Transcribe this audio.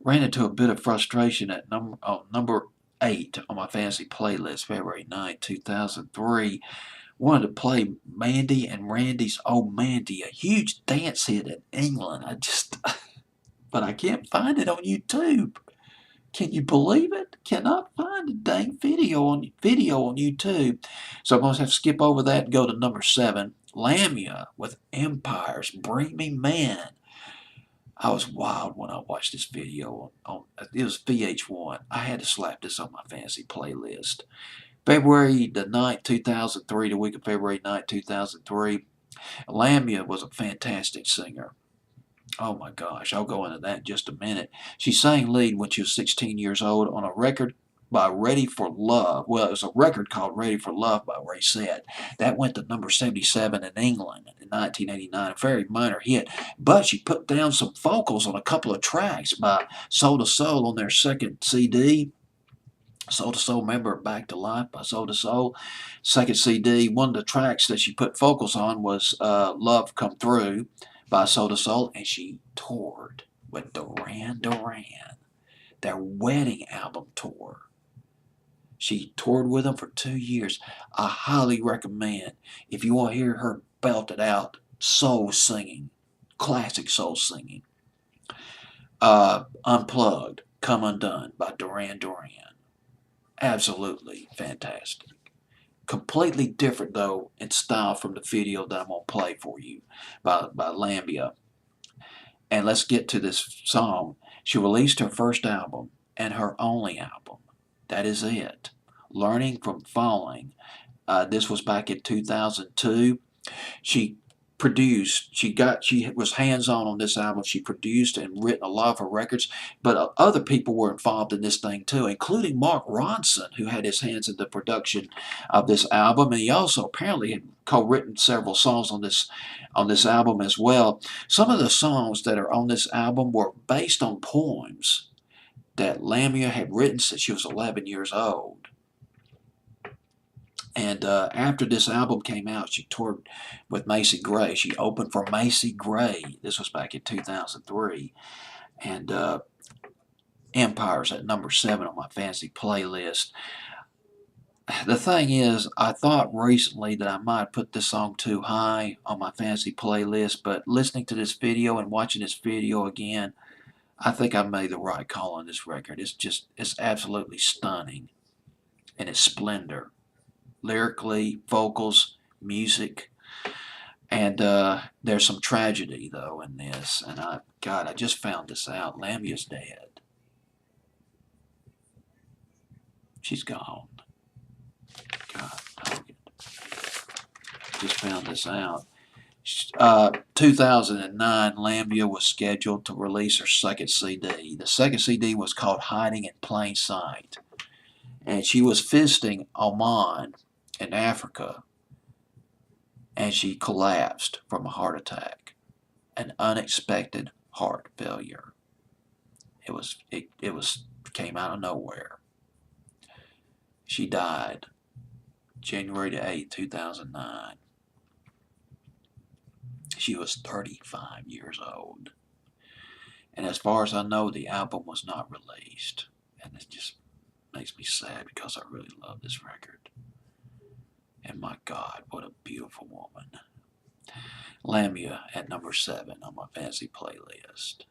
ran into a bit of frustration at number 8 on my fantasy playlist, February 9, 2003. Wanted to play Mandy and Randy's "Oh Mandy," a huge dance hit in England. But I can't find it on YouTube. Can you believe it? Cannot find a dang video on YouTube. So I'm gonna have to skip over that and go to number 7, Lamia with "Empires Bring Me Man." I was wild when I watched this video on it was VH1. I had to slap this on my fantasy playlist. February 2003, the week of February 9th, 2003. Lamia was a fantastic singer. Oh my gosh, I'll go into that in just a minute. She sang lead when she was 16 years old on a record by Ready for Love. Well, it was a record called Ready for Love by Ray Said. That went to number 77 in England in 1989, a very minor hit. But she put down some vocals on a couple of tracks by Soul to Soul on their second CD. Soul to Soul, remember Back to Life by Soul to Soul. Second CD, one of the tracks that she put vocals on was Love Come Through by Soul to Soul, and she toured with Duran Duran, their wedding album tour. She toured with them for 2 years. I highly recommend, if you want to hear her belt it out, soul singing, classic soul singing. Unplugged, Come Undone by Duran Duran. Absolutely fantastic. Completely different, though, in style from the video that I'm going to play for you by Lambia. And let's get to this song. She released her first album and her only album. That is it. Learning from Falling. This was back in 2002. She she was hands-on on this album. She produced and written a lot of her records, but other people were involved in this thing too, including Mark Ronson, who had his hands in the production of this album, and he also apparently had co-written several songs on this album as well. Some of the songs that are on this album were based on poems that Lamia had written since she was 11 years old. And after this album came out, she toured with Macy Gray. She opened for Macy Gray. This was back in 2003. And Empire's at number 7 on my fantasy playlist. The thing is, I thought recently that I might put this song too high on my fantasy playlist, but listening to this video and watching this video again, I think I made the right call on this record. It's absolutely stunning in its splendor. Lyrically, vocals, music, and there's some tragedy though in this. And I just found this out. Lamia's dead. She's gone. God, just found this out. 2009, Lambia was scheduled to release her second CD. The second CD was called Hiding in Plain Sight, and she was visiting Oman in Africa, and she collapsed from a heart attack, an unexpected heart failure. It came out of nowhere. She died January 8th, 2009. She was 35 years old. And as far as I know, the album was not released. And it just makes me sad because I really love this record. And my God, what a beautiful woman. Lamia at number 7 on my fantasy playlist.